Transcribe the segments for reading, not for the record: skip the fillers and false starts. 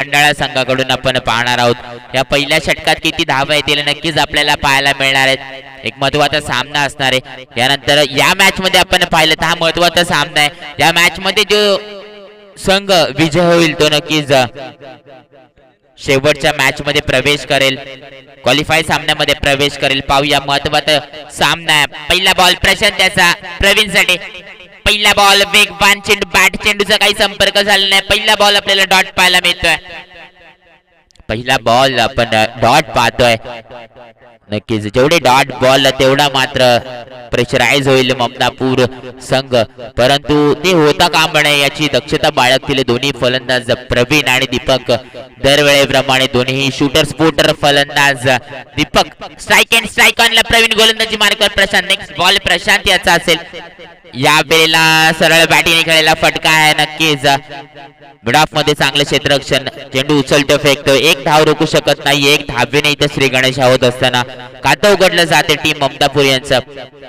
खंडाळा संघाकडून आपण पाहणार आहोत। या पहिल्या षटकात किती धावा येतील नक्कीच आपल्याला पाहायला मिळणार आहेत। एक महत्त्वाचा सामना असणार आहे। यानंतर या मॅच मध्ये आपण पाहिलं तर हा महत्त्वाचा सामना आहे। या मॅच मध्ये जो संघ विजय होईल तो नक्कीच शेवटच्या मॅच मध्ये प्रवेश करेल, क्वालिफाय सामन्यामध्ये प्रवेश करेल। पाहूया महत्त्वाचा सामना आहे। पहिला बॉल प्रशांत याचा प्रवीण साठी, पहिला बॉल वेगवान चेंडू, बॅट चेंडूचा काही संपर्क झाला नाही। पहिला बॉल आपल्याला डॉट पाहायला मिळतोय, पहिला बॉल आपण डॉट पाहतोय। नक्कीच जेवढे डॉट बॉल तेवढा मात्र प्रेशराइज होईल ममदापूर संघ, परंतु ते होता कामा नये याची दक्षता बाळगतील दोन्ही फलंदाज प्रवीण आणि दीपक। दरवेळेप्रमाणे दोन्ही शूटर स्पोर्टर फलंदाज दीपक स्ट्राइक अँड स्ट्राइक ऑनला प्रवीण, गोलंदाजी मार्कवर प्रशांत। नेक्स्ट बॉल प्रशांत याचा असेल। या वेळेला सरळ बॅटिंग खेळायला फटका आहे। नक्कीच मिड ऑफ मध्ये चांगलं क्षेत्ररक्षण, चेंडू उचलतो फेकतो, एक धाव रोखू शकत नाही। एक धावेने इथं श्री गणेश होत असताना खातं उघडलं जाते टीम ममदापूर यांचं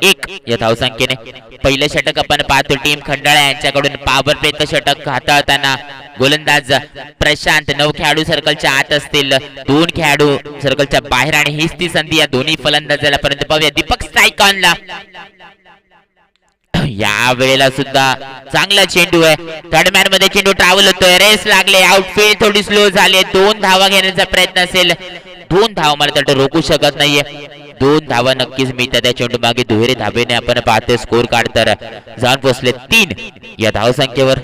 एक या धावसंख्येने। पहिलं षटक आपण पाहतो टीम खंडाळा यांच्याकडून पॉवर प्लेचं षटक हाताळताना गोलंदाज प्रशांत। 9 खेळाडू सर्कलच्या आत असतील, 2 खेळाडू सर्कलच्या बाहेर आणि हीच ती संधी या दोन्ही फलंदाजाला। पर्यंत पाहूया दीपक स्ट्राइक ऑनला। या वेळेला सुद्धा चांगला चेंडू आहे, थर्ड मॅन मध्ये चेंडू ट्रॅव्हल होतोय, रेस लागले, आउटफील्ड थोडी स्लो झाली, 2 धावा घेण्याचा प्रयत्न असेल, 2 धावा मला तर रोखू शकत नाहीये, 2 धावा नक्कीच मिळतात त्या चेंडू मागे। दुहेरी धावेने आपण पाहतोय स्कोर कार्ड तर जाऊन पोहोचले 3 या धावसंख्येवर।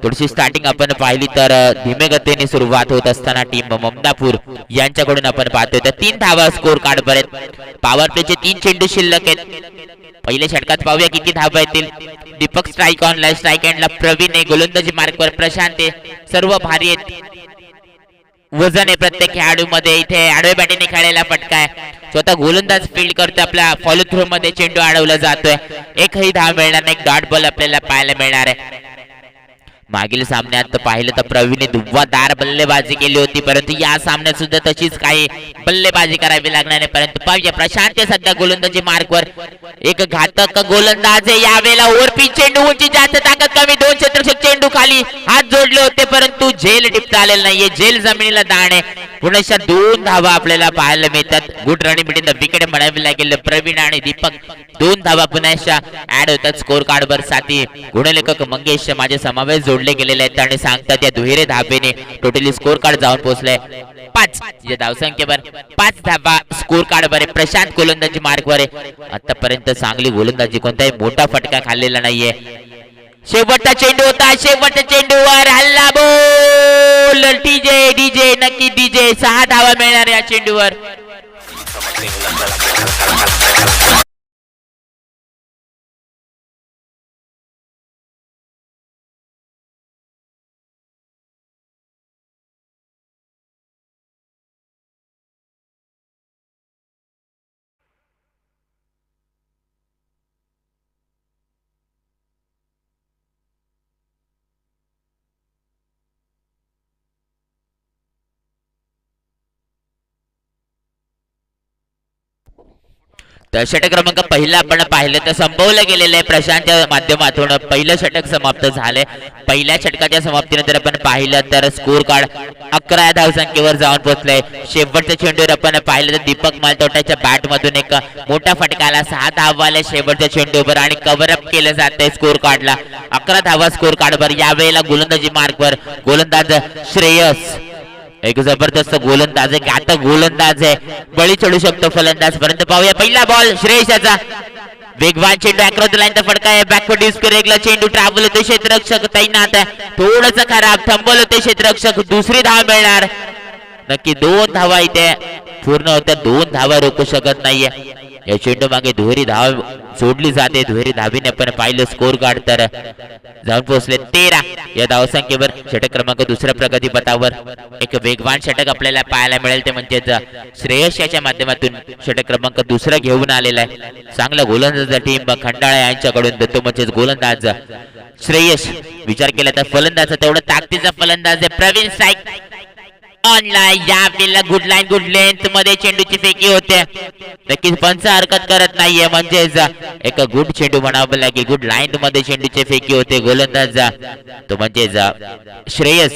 थोडीशी स्टार्टिंग आपण पाहिली तर धीमे गतीने सुरुवात होत असताना टीम ममदापूर यांच्याकडून आपण पाहतोय तर 3 धावा स्कोर कार्ड वर आहेत। पॉवर प्लेचे 3 चेंडू शिल्लक आहेत। पहिल्या षटकात पाहूया किती धावा येतील। दीपक स्ट्राइक ऑनला, स्ट्राइक एंडला प्रवीण आहे, गोलंदाजी मार्कवर प्रशांत आहे। सर्व भारी आहेत, वजन आहे प्रत्येक खेळाडू मध्ये। इथे आडवे बॅटीने खेळायला फटका आहे, स्वतः गोलंदाज फील्ड करतोय, आपल्या फॉलो थ्रो मध्ये चेंडू अडवला जातोय। एकही धाव मिळणार नाही, एक डॉट बॉल आपल्याला पाहायला मिळणार आहे। मागील सामन्यात पाहिलं तर प्रवीणने धुव्वादार बल्लेबाजी केली होती, परंतु या सामन्यात सुद्धा तशीच काही बल्लेबाजी करावी लागणार आहे। परंतु पाहूया प्रशांत सध्या गोलंदाजी मार्कवर, एक घातक गोलंदाज आहे। यावेळेला ओव्हरपिच चेंडू, उंची जास्त, ताकद कमी, 2 क्षेत्ररक्षक चेंडू खाली हात जोडले होते, परंतु झेल टिपता आलेला नाहीये, झेल जमिनीला दाण आहे। पुन्हा 2 धावा आपल्याला पाहायला मिळतात। Good running between the wicket म्हणावी लागेल। प्रवीण आणि दीपक 2 धावा पुन्हा ऍड होतात स्कोर कार्ड वर। साथी गुणलेखक मंगेश माझे समावेश जोडले गेलेले आहेत आणि सांगतात या दुहेरी धावेने टोटली स्कोर कार्ड जाऊन पोहोचले 5 या धावसंख्येवर। 5 धावा स्कोर कार्ड वर। प्रशांत गोलंदाजी मार्कवर आहे, आतापर्यंत चांगली गोलंदाजी, कोणताही मोठा फटका खाल्लेला नाहीये। शेवटचा चेंडू होता, शेवटच्या चेंडूवर हल्ला बोल, डीजे डीजे नक्की डीजे, 6 धावा मिळणार या चेंडूवर। तर षटक क्रमांक पहिला आपण पाहिलं तर संपवलं गेलेलं आहे प्रशांतच्या माध्यमातून। पहिलं षटक समाप्त झाले। पहिल्या षटकाच्या समाप्तीनंतर आपण पाहिलं तर स्कोर कार्ड 11 या धावसंख्येवर जाऊन पोहोचलंय। शेवटच्या चेंडूवर आपण पाहिलं तर दीपक मालतोट्याच्या बॅट मधून एक मोठा फटका आला, 6 धावा आल्या शेवटच्या चेंडूवर आणि कव्हर अप केलं जातंय स्कोर कार्डला। 11 धावा स्कोर कार्डवर। यावेळेला गोलंदाजी मार्कवर गोलंदाज श्रेयस, एक जबरदस्त गोलंदाज आहे, घातक गोलंदाज आहे, बळी चढू शकतो फलंदाज। परंतु पाहूया पहिला बॉल श्रेयसचा, वेगवान चेंडू अक्रॉस द लाईनचा फटका आहे, बॅकवर्ड यूज करेगला चेंडू ट्रॅव्हल होते, क्षेत्ररक्षक तैनात आहे, थोडंसं खराब थांबवलं होते क्षेत्ररक्षक, दुसरी धाव मिळणार नक्की। 2 धावा इथे पूर्ण होत्या, 2 धावा रोखू शकत नाहीये। या चेंडू मागे दुहेरी धाव सोडली जाते, दुहेरी धावीने आपण पाहिलं स्कोर कार्ड तर जाऊन पोहोचले 13 या धावसंख्येवर। षटक क्रमांक दुसऱ्या प्रगतीपथावर एक वेगवान षटक आपल्याला पाहायला मिळेल, ते म्हणजे श्रेयस याच्या माध्यमातून षटक क्रमांक दुसरा घेऊन आलेला आहे। चांगला गोलंदाज टीम खंडाळा यांच्याकडून देतो, म्हणजेच गोलंदाज श्रेयस। विचार केला तर फलंदाज तेवढा ताकदीचा फलंदाज आहे प्रवीण। स्ट्राइक ऑनलाइन, या वेळेला गुड लाईन गुड लेंथ मध्ये चेंडूची फेकी होते, नक्कीच पंच हरकत करत नाहीये, म्हणजेच एक गुड चेंडू म्हणावं लागेल। गुड लाईन मध्ये चेंडूची फेकी होते, गोलंदाज तो म्हणजेच श्रेयस।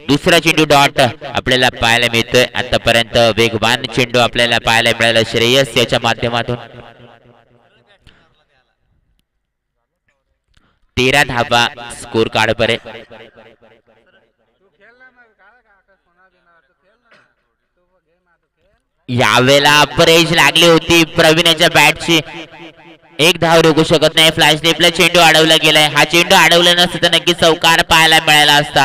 दुसरा चेंडू डॉट आपल्याला पाहायला मिळतोय. आतापर्यंत वेगवान चेंडू आपल्याला पाहायला मिळाला श्रेयस याच्या माध्यमातून. 13 धावा स्कोर कार्ड परे. यावेळेला अपरेज लागली होती प्रवीणाच्या बॅटची. एक धाव रोखू शकत नाही. फ्लॅश टेपला चेंडू अडवला गेलाय. हा चेंडू अडवला नसता तर नक्की चौकार पाहायला मिळाला असता.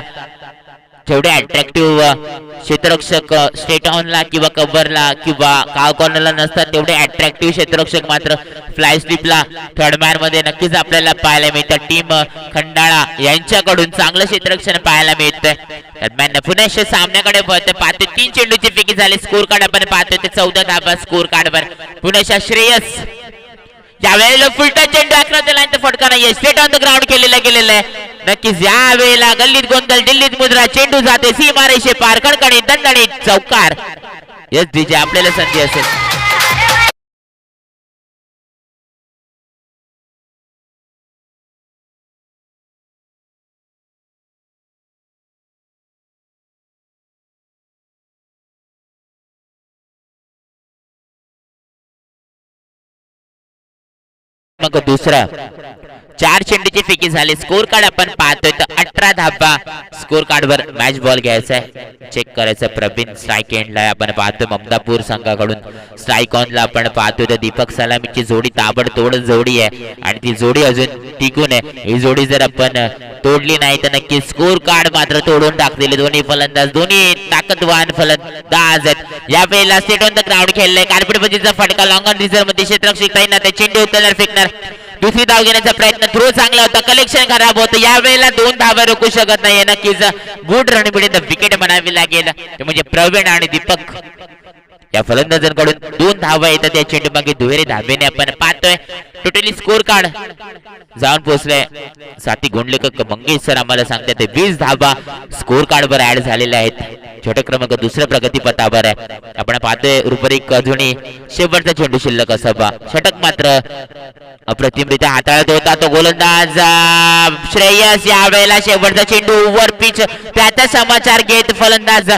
जेवढे अट्रॅक्टिव्ह क्षेत्ररक्षक स्टेट ऑनला किंवा कव्हरला किंवा काव कॉर्नरला नसतात तेवढे अट्रॅक्टिव्ह क्षेत्ररक्षक मात्र फ्लाय स्लिपला थर्ड मॅन मध्ये नक्कीच आपल्याला पाहायला मिळतं. टीम खंडाळा यांच्याकडून चांगलं क्षेत्ररक्षण पाहायला मिळतंय. दरम्यान पुन्हा सामन्याकडे पाहतोय 3 चेंडूची फेकी झाली. स्कोर कार्ड आपण पाहतोय ते 14 धावा स्कोर कार्डवर. पुन्हा श्रेयस यावेळेला फुलटा चेंडू आक्रमण लाईनचा फटका नाहीये. स्ट्रेट ऑन द ग्राउंड केलेला गेलेला आहे. नक्कीच या वेळेला गल्लीत गोंधळ दिल्लीत मुद्रा. चेंडू जाते सीमारेषे पार. कणकणी दणदणीत चौकार. यस डीजे आपल्याला संधी असेल. मग दुसरा 4 चेंडूची फेकी झाली. स्कोर कार्ड आपण पाहतोय तर 18 धावा स्कोर कार्डवर. मॅच बॉल घ्यायचा आहे, चेक करायचं. प्रवीण स्ट्राईक एंडला आपण पाहतोय ममदापूर संघाकडून. स्ट्राईक ऑनला आपण पाहतोय तर दीपक सलामीची जोडी ताबडतोड जोडी आहे आणि ती जोडी अजून टिकून आहे. ही जोडी जर आपण तोडली नाही तर नक्की स्कोर कार्ड मात्र तोडून टाकलेले दोन्ही फलंदाज. दोन्ही ताकदवान फलंदाज आहेत. या वेळेला सेट ऑन द ग्राउंड खेळलाय. कार्पेटपतीचा फटका लॉंग ऑन रिझर्व मध्ये क्षेत्ररक्षक ताईंना ते चेंडू उचलणार फेकणार. दुसरी धाव घेण्याचा प्रयत्न. थ्रो चांगला होता, कलेक्शन खराब होतं. या वेळेला 2 धावा रोखू शकत नाही. नक्कीच गुड रणबिडीत विकेट म्हणावी लागेल. ते म्हणजे प्रवीण आणि दीपक या फलंदाजांकडून 2 धावा येतात या चेंडू मागे दुहेरी धावेने आपण पाहतोय. टोटली स्कोर कार्ड जाऊन पोहोचले. साथी गोंडलेकर मंगेश सर आम्हाला सांगतात 20 धावा स्कोर कार्ड वर ऍड झालेल्या आहेत. छोटे क्रमांक दुसऱ्या प्रगतीपथावर आहे. आपण पाहतोय रुपरिक अजूनही शेवटचा चेंडू शिल्लक असावा. षटक मात्र अप्रतिमरित्या हाताळत होता तो गोलंदाज श्रेयस. या वेळेला शेवटचा चेंडू ओव्हर पिच त्याचा समाचार घेत फलंदाज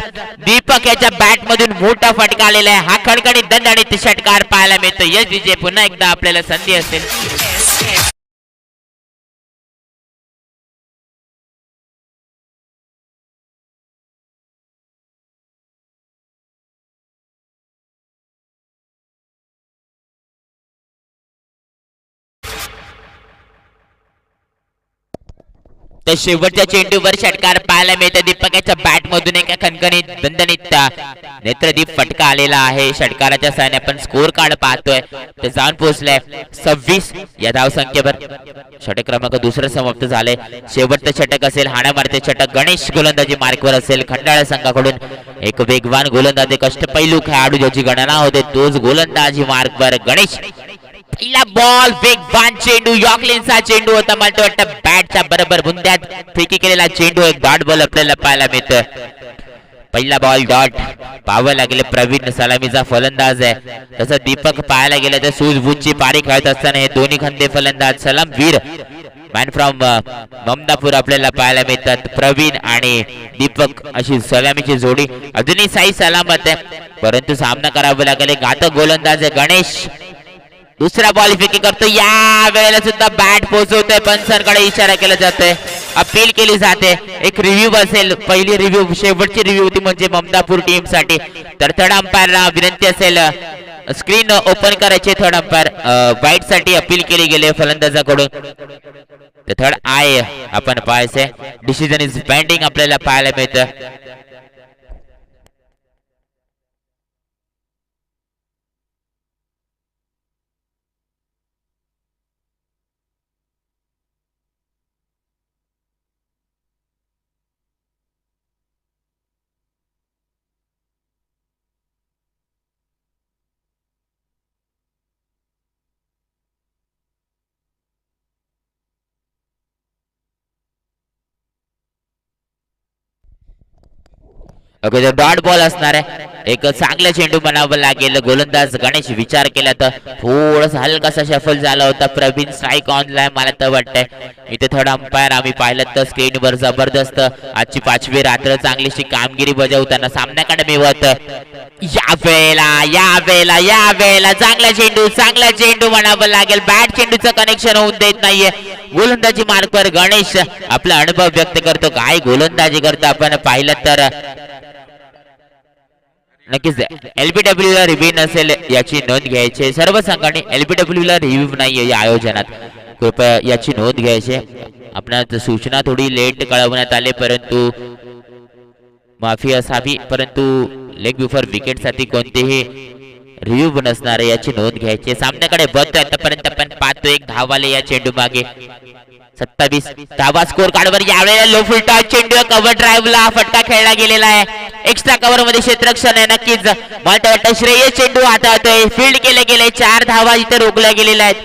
दीपक याच्या बॅट मधून मोठा फटका आलेला आहे. हा खणखणीत दणदणीत षटकार पाहायला मिळतो. यस डीजे पुन्हा एकदा आपल्याला संधी असेल. तर शेवटच्या चेंडूवर षटकार पाहायला मिळतो. दीपकाच्या बॅट मधून एका खणखणीत दणदणीत नेत्रदीप फटका आलेला आहे. षटकाराच्या साहाय्याने आपण स्कोर कार्ड पाहतोय ते जाऊन पोहोचलाय 26 या धाव संख्येवर. षटक क्रमांक दुसरं समाप्त झालंय. शेवटचं षटक असेल हाणा मारते षटक. गणेश गोलंदाजी मार्कवर असेल. खंडाळा संघाकडून एक वेगवान गोलंदाज कष्टपैलू खेळाडू ज्याची गणना होते तोच गोलंदाजी मार्कवर गणेश. पहिला बॉल वेगवान चेंडू यॉर्कलिनचा चेंडू होता. मला वाटतं बॅटच्या बरोबर बुंद्यात फेकी केलेला चेंडू एक डॉट बॉल आपल्याला पाहायला मिळतोय. पहिला बॉल डॉट पाहावं लागेल. प्रवीण सलामीचा फलंदाज आहे. तसं दीपक पाहायला गेलं तर सूझबूझची पारी खेळत असताना हे दोन्ही खंदे फलंदाज सलामवीर मॅन फ्रॉम ममदापूर आपल्याला पाहायला मिळतात. प्रवीण आणि दीपक अशी सलामीची जोडी अजूनही साई सलामत आहे, परंतु सामना करावा लागेल. घातक गोलंदाज आहे गणेश. दुसरा बॉल फेकी करतो. या वेळेला सुद्धा बॅट पोहोचवतोय. पंचांकडे इशारा केला जातोय, अपील केली जाते. एक रिव्ह्यू असेल. पहिली रिव्ह्यू शेवटची रिव्ह्यू होती म्हणजे ममदापूर टीम साठी. तर थर्ड अंपायरला विनंती असेल स्क्रीन ओपन करायचे. थर्ड अंपायर वाईट साठी अपील केली गेली फलंदाजाकडून. थर्ड आय आपण पाहायचंय. डिसिजन इज पेंडिंग आपल्याला पाहायला मिळतं. ओके डॉट बॉल असणार आहे. एक चांगला चेंडू बनावं लागेल. गोलंदाज गणेश विचार केला तर थोडासा हलकासा शफल झाला होता. प्रवीण स्ट्राईक ऑनलाय मला तर वाटतंय. इथे थोडा अंपायर आम्ही पाहिलं तर स्क्रीनवर जबरदस्त आजची 5वी रात्र चांगलीशी कामगिरी बजावताना सामन्याकडे मिळवत. या वेळेला चांगला चेंडू म्हणावं लागेल. बॅट चेंडूचं कनेक्शन होऊन देत नाहीये. गोलंदाजी मार्कवर गणेश आपला अनुभव व्यक्त करतो. काय गोलंदाजी करतो आपण पाहिलं तर नक्कीच एलबीडब्ल्यू ला रिव्ह्यू नसेल याची नोंद घ्यायची. सर्व संघाने एलबीडब्ल्यू ला रिव्ह्यू नाहीये या आयोजनात, कृपया याची नोंद घ्यायची. आपणास सूचना थोडी लेट कळवण्यात आले परंतु माफी असावी. परंतु लेग बिफोर विकेट साठी कोणतेही रिव्ह्यू नसणार याची नोंद घ्यायची. सामन्याकडे बघतोय आतापर्यंत आपण पाहतो एक धावाले या चेंडू मागे 27 धावा स्कोर कार्डवर. यावेळेला लो फुल टॉस चेंडू कव्हर ड्राईव्हला फटका खेळला गेलेला आहे. एक्स्ट्रा कव्हर मध्ये क्षेत्ररक्षण आहे. नक्कीच मला वाटतं श्रेयस चेंडू हाताळतोय. फील्ड केले गेले 4 धावा इथे रोखल्या गेलेल्या आहेत.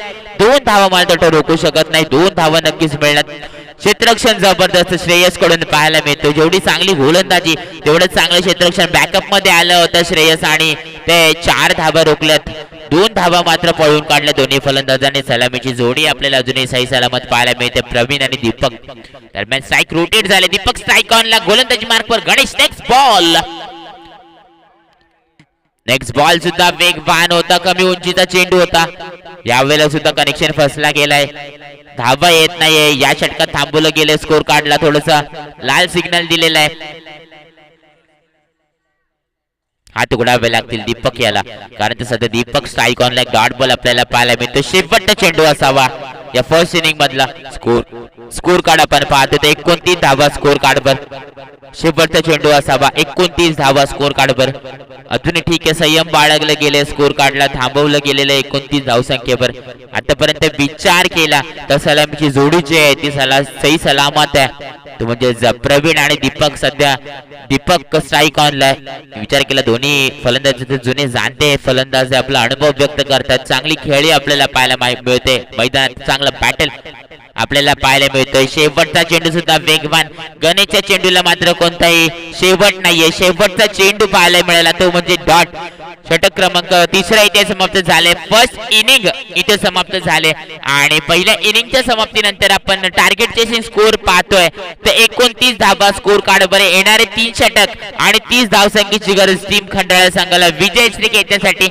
2 धावा मला वाटतं रोखू शकत नाही. 2 धावा नक्कीच मिळणार. क्षेत्ररक्षण जबरदस्त श्रेयस कडून पाहायला मिळतो. जेवढी चांगली गोलंदाजी तेवढं चांगलं क्षेत्ररक्षण बॅकअप मध्ये आलं होतं श्रेयस आणि ते 4 धावा रोखल्यात. 2 धावा मात्र पळून काढल्या दोन्ही फलंदाजांनी. सलामीची जोडी आपल्याला अजूनही सही सलामत पाहायला मिळते. प्रवीण आणि दीपक दरम्यान स्ट्राईक रोटेट झाले. दीपक स्ट्राईक ऑनला. गोलंदाजी मार्कवर गणेश. नेक्स्ट बॉल सुद्धा वेगवान होता. कमी उंचीचा चेंडू होता. यावेळेला सुद्धा कनेक्शन फसला गेलाय. धावा येत नाहीये. या षटकात थांबवलं गेले. स्कोर कार्डला थोडसा लाल सिग्नल दिलेला आहे. हात उघडावे लागतील दीपक याला, कारण सध्या दीपक स्ट्राईक ऑनला डॉट बॉल आपल्याला पाहायला मिळतो. शेवटचा चेंडू असावा या फर्स्ट इनिंग मधला. स्कोर कार्ड आपण पाहतो 29 धावा स्कोर कार्डवर. शेवटचा चेंडू असावा. 29 धावा स्कोर कार्डवर. अजूनही ठीक आहे. संयम बाळगले गेले. स्कोर कार्डला थांबवलं गेलेलं 29 धावसंख्येवर. आतापर्यंत विचार केला तर सलामीची जोडी जी आहे ती सही सलामत आहे. तो म्हणजे प्रवीण आणि दीपक. सध्या दीपक स्ट्राईक ऑनला. विचार केला दोन्ही फलंदाज जुने जाणते फलंदाज आपला अनुभव व्यक्त करतात. चांगली खेळी आपल्याला पाहायला मिळते. मैदानात चांगलं बॅटल आपल्याला पाहायला मिळतोय. शेवटचा चेंडू सुद्धा वेगवान. गणेशच्या चेंडूला मात्र कोणताही शेवट नाहीये. शेवटचा चेंडू पाहायला मिळाला तो म्हणजे डॉट. षटक क्रमांक 3 इथे समाप्त झाले. फर्स्ट इनिंग इथे समाप्त झाले आणि पहिल्या इनिंगच्या समाप्तीनंतर आपण टार्गेट चेसिंग स्कोर पाहतोय. तर 29 धावा स्कोर कार्डवर. येणारे 3 षटक आणि 30 धावसंख्येची गरज टीम खंडाळा संघाला विजयश्री घेण्यासाठी.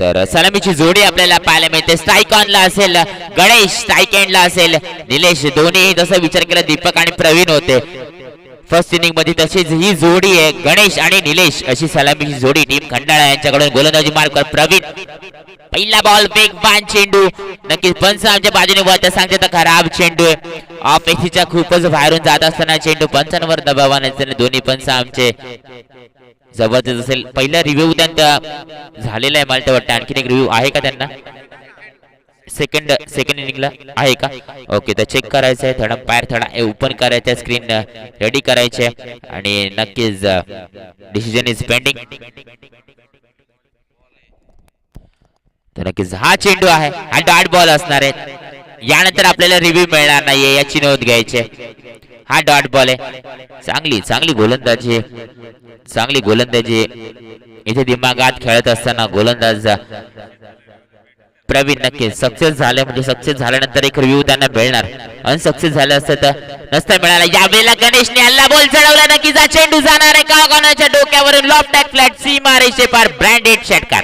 तर सलामीची जोडी आपल्याला पाहायला मिळते. स्ट्राईक ऑनला असेल गणेश, स्ट्राईक एंडला असेल निलेश. दोन्ही जसं विचार केला दीपक आणि प्रवीण होते फर्स्ट इनिंग मध्ये, तशीच ही जोडी आहे गणेश आणि निलेश अशी सलामीची जोडी. टीम खंडाळा यांच्याकडून गोलंदाजी मार्क प्रवीण. पहिला बॉल वेगवान चेंडू, नक्कीच पंच आमच्या बाजूने वळत सांगते तर खराब चेंडू आहे. ऑफ एसीच्या खूपच बाहेरून जात असताना चेंडू पंचांवर दबाव आणायचा. दोन्ही पंच आमचे जबरदस्त असेल. पहिला रिव्ह्यू त्यांचा झालेला आहे मला तर वाटतं. आणखीन एक रिव्ह्यू आहे का त्यांना सेकंड इनिंगला आहे का? ओके, तर चेक करायचं आहे. थोडा पायर थोडा ओपन करायचा, स्क्रीन रेडी करायचे आणि नक्कीच डिसिजन इज पेंडिंग. तर नक्कीच हा चेंडू आहे, हा डॉट बॉल असणार आहे. यानंतर आपल्याला रिव्ह्यू मिळणार नाहीये याची नोंद घ्यायची. हा डॉट बॉल आहे. चांगली गोलंदाजी इथे दिमागात खेळत असताना गोलंदाज प्रवीण नक्कीच सक्सेस झाले. म्हणजे सक्सेस झाल्यानंतर एक रिव्ह्यू त्यांना मिळणार. अनसक्सेस झालं असतं तर नसता मिळाला. यावेळेला गणेशने हल्ला बॉल चढवला. नक्कीच हा चेंडू जाणार आहे का कोणाच्या डोक्यावरून लॉफ्ट टॅग फ्लॅट सीमा रेषे पार ब्रँडेड षटकार.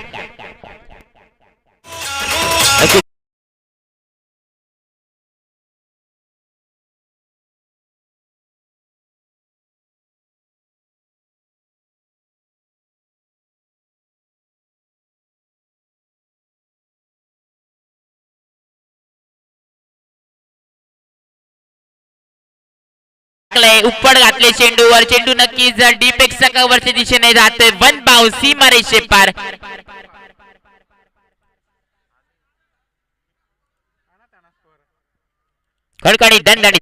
उप्पड घातले चेंडूवर. चेंडू नक्कीच डीपेक्सच्या कव्हरच्या दिशेने जातोय. वन बाउंस सीमा रेषे पार. खडखडी दणदणीत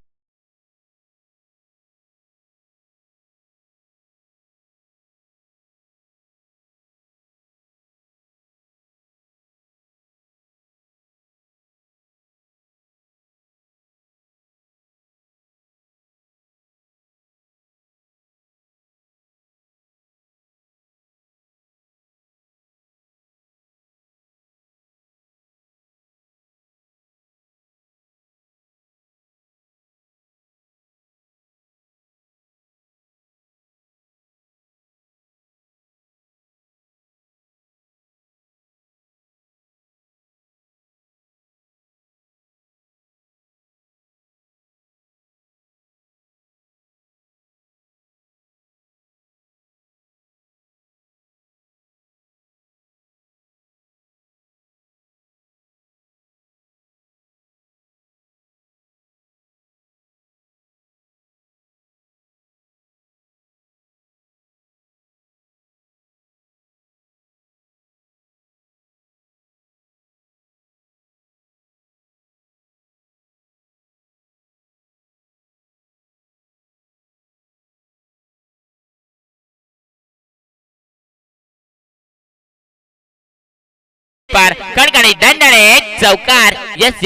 पार. खडखडी दणदणीत चौकार. यस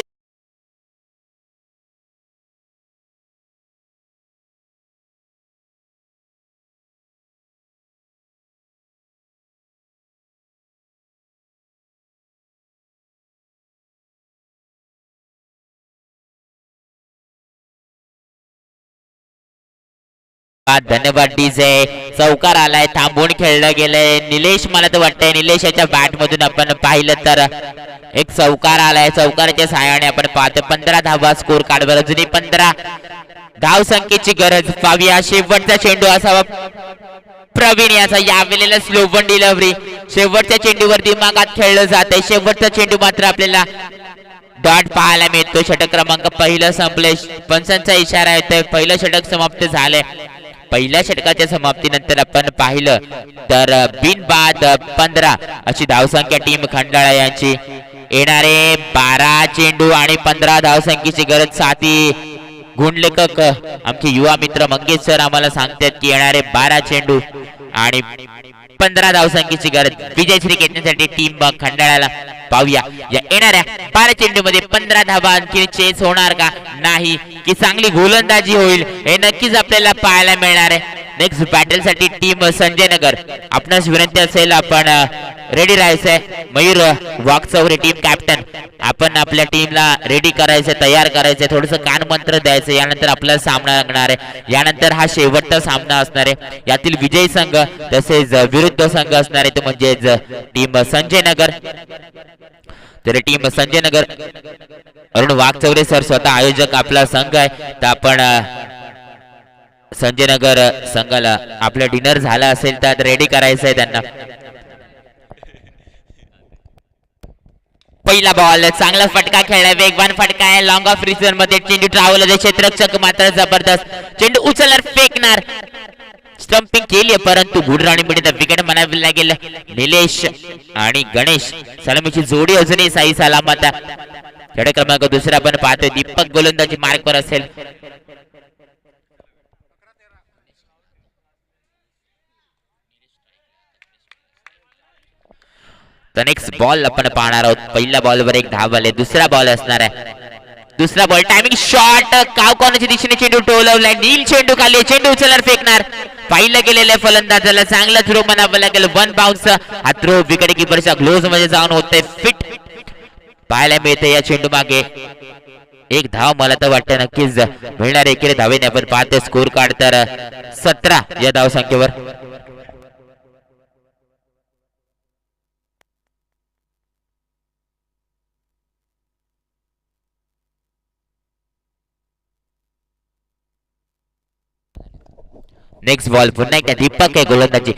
धन्यवाद डीजे. चौकार आलाय, थांबून खेळलं गेलंय. निलेश मला तर वाटतंय निलेशाच्या बॅट मधून आपण पाहिलं तर एक चौकार आलाय. चौकाराच्या सहाय्याने आपण पाहतो 15 धावा स्कोर कार्डवर. अजूनही 15 धाव संख्येची गरज. पाहूया शेवटचा चेंडू असावा प्रवीण याचा. यावेळेला स्लो वन डिलिव्हरी. शेवटच्या चेंडूवर दिमागात खेळलं जात आहे. शेवटचा चेंडू मात्र आपल्याला डॉट पाहायला मिळतो. षटक क्रमांक पहिलं संपले. पंचांचा इशारा येतोय. पहिलं षटक समाप्त झालंय. पहिल्या षटकाच्या समाप्तीनंतर आपण पाहिलं तर बिनबाद 15 अशी धावसंख्या टीम खंडाळा यांची. येणारे 12 चेंडू आणि 15 धावसंख्येची गरज. साथी गुणलेखक आमचे युवा मित्र मंगेश सर आम्हाला सांगतात की येणारे 12 चेंडू आणि 15 धावसंख्येची गरज विजयश्री घेण्यासाठी टीम खंडाळ्याला. पाहूया या येणाऱ्या 12 चेंडू मध्ये 15 धावा आणखी चेस होणार का नाही, की चांगली गोलंदाजी होईल हे नक्कीच आपल्याला पाहायला मिळणार आहे. नेक्स्ट बॅटल साठी टीम संजय नगर आपणास विनंती असेल आपण रेडी राहायचंय. मयूर वाघचौरे टीम कॅप्टन आपण आपल्या टीमला रेडी करायचं, तयार करायचं, थोडस कान मंत्र द्यायचं. यानंतर आपल्याला सामना लागणार आहे. यानंतर हा शेवटचा सामना असणार आहे. यातील विजयी संघ तसेच विरुद्ध संघ असणार आहे तो म्हणजेच टीम संजय नगर. तर टीम संजय नगर अरुण वाघचौरे सर स्वतः आयोजक आपला संघ आहे. तर आपण संजय नगर संघाला आपलं डिनर झालं असेल तर रेडी करायचं आहे त्यांना. पहिला बॉल चांगला फटका खेळला, वेगवान फटका आहे. लॉंग ऑफ रिझन मध्ये चेंडू ट्रॅव्हल होते. क्षेत्ररक्षक मात्र जबरदस्त चेंडू उचलणार, फेकणार, स्टंपिंग केली परंतु गुड राणीमध्ये विकेट म्हणावी लागेल. निलेश आणि गणेश सलामीची जोडी अजूनही साई सलामत. षटक क्रमांक दुसरा आपण पाहतोय. दीपक गोलंदाजी मार्कवर असेल. तर नेक्स्ट बॉल आपण पाहणार आहोत. पहिल्या बॉलवर एक धाव आले. दुसरा बॉल असणार आहे. दुसरा बॉल टायमिंग शॉट, काव कोणाच्या दिशेने चेंडू टोलवलाय. नील चेंडू खाली, चेंडू उचलणार, फेकणार. पाहिलं गेलेलं फलंदाजाला चांगला थ्रो म्हणावं लागेल. One bounce. हा थ्रो विकेट किपरच्या ग्लोव्ज मध्ये जाऊन होते फिट. पाहायला मिळते या चेंडू मागे एक धाव. मला तर वाटतं नक्कीच मिळणार. एकेरी धावेने आपण पाहतोय. स्कोर कार्ड तर 17 या धाव संख्येवर. नेक्स्ट बॉल पुन्हा एकदा दीपक आहे गोलंदाजी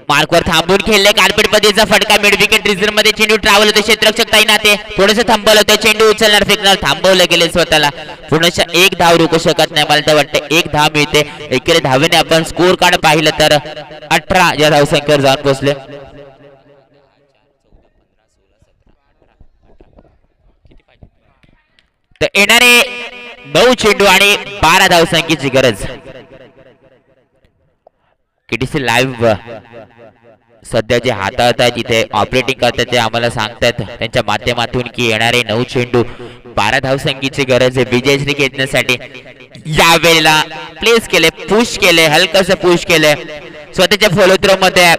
मार्कवर थांबून खेळले. कार्पेट पद्धतीचा फटका मिड विकेट रिझर्व मध्ये चेंडू ट्रॅव्हल होते. क्षेत्ररक्षक तैनात आहे. थोडंसं थांबवलं होतं. चेंडू उचलणार, फेकणार, थांबवलं गेले स्वतःला. पुन्हा एक धाव रोखू शकत नाही. मला तर वाटतं एक धाव मिळते. एकेरी धावेने आपण स्कोर कार्ड पाहिलं तर 18 या धाव संख्येवर जाऊन पोहोचले. तर येणारे 9 चेंडू आणि 12 धाव संख्येची गरज. केटीसी लाईव्ह सध्या जे हाताळत आहेत इथे ऑपरेटिंग करतात ते आम्हाला सांगतात त्यांच्या माध्यमातून की येणारे 9 चेंडू 12 धावसंख्येची गरज आहे विजयश्री खेचण्यासाठी. यावेळेला प्लेस केले, पुश केले, हलकस पुश केले. स्वतःच्या फॉलो थ्रो मध्ये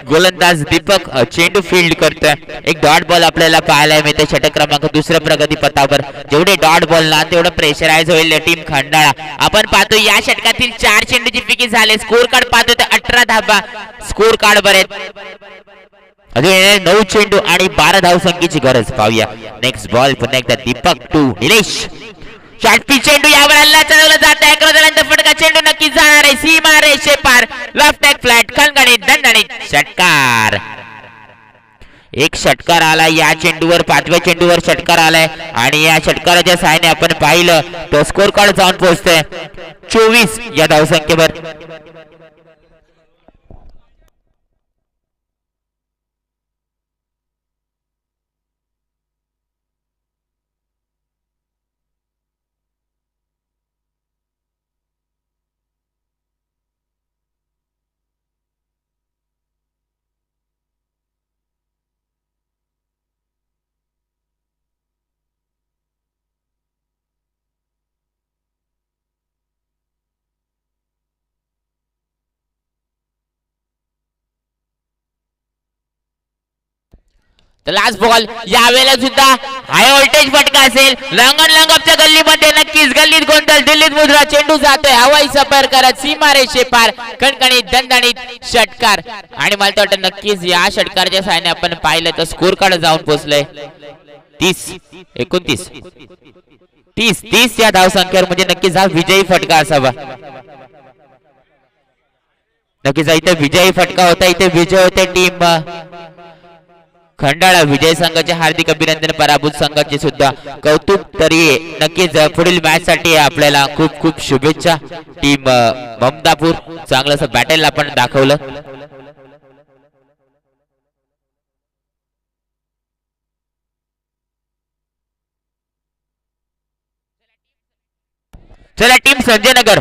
गोलंदाज दीपक चेंडू फील्ड करतोय. एक डॉट बॉल आपल्याला पाहायला मिळते. षटक क्रमांक दुसऱ्या प्रगती पथावर. जेवढे डॉट बॉल ना तेवढं प्रेशराइज होईल टीम खंडाळा. आपण पाहतो या षटकातील 4 चेंडूची फिकी झाले. स्कोर कार्ड पाहतो तर 18 धावा स्कोर कार्ड बरे. अजून 9 चेंडू आणि 12 धावसंख्येची गरज. पाहूया नेक्स्ट बॉल पुन्हा एकदा दीपक टू निलेश. शॉर्ट चेंडू यावर हल्ला चढवला जात आहे. क्रॉस फटका चेंडू नक्की जाणार आहे. सीमा रेषे पार. लेफ्ट टॅग फ्लॅट खणखणीत दणदणीत षटकार. एक षटकार आला या चेंडूवर. 5व्या चेंडूवर षटकार आलाय आणि या षटकाराच्या सहाय्याने आपण पाहिलं तो स्कोर कार्ड जाऊन पोहोचतोय 24 या धावसंख्येवर. लास्ट बॉल यावेळेला सुद्धा हाय व्होल्टेज फटका असेल. लंगन लंगपच्या गल्लीमध्ये नक्कीच गल्लीत गोंधळ. दिल्लीत मुद्रा. चेंडू जातोय हवाई सफर करत सीमा रेषे पार. कणकणीत दणदणीत षटकार. आणि मला तर वाटतं नक्कीच या षटकारच्या सहाय्याने आपण पाहिलं तर स्कोर कार्ड जाऊन पोहोचलंय 30 29 30 या धाव संख्येवर. म्हणजे नक्कीच हा विजयी फटका असावा. नक्कीच इथे विजयी फटका होता. इथे विजय होते टीम खंडाळा. विजय संघाचे हार्दिक अभिनंदन. पराभूत संघाचे सुद्धा कौतुक. तरी नक्कीच पुढील मॅच साठी आपल्याला खूप खूप शुभेच्छा. टीम ममदापूर चांगलं बॅटल आपण दाखवलं. चला टीम संजय नगर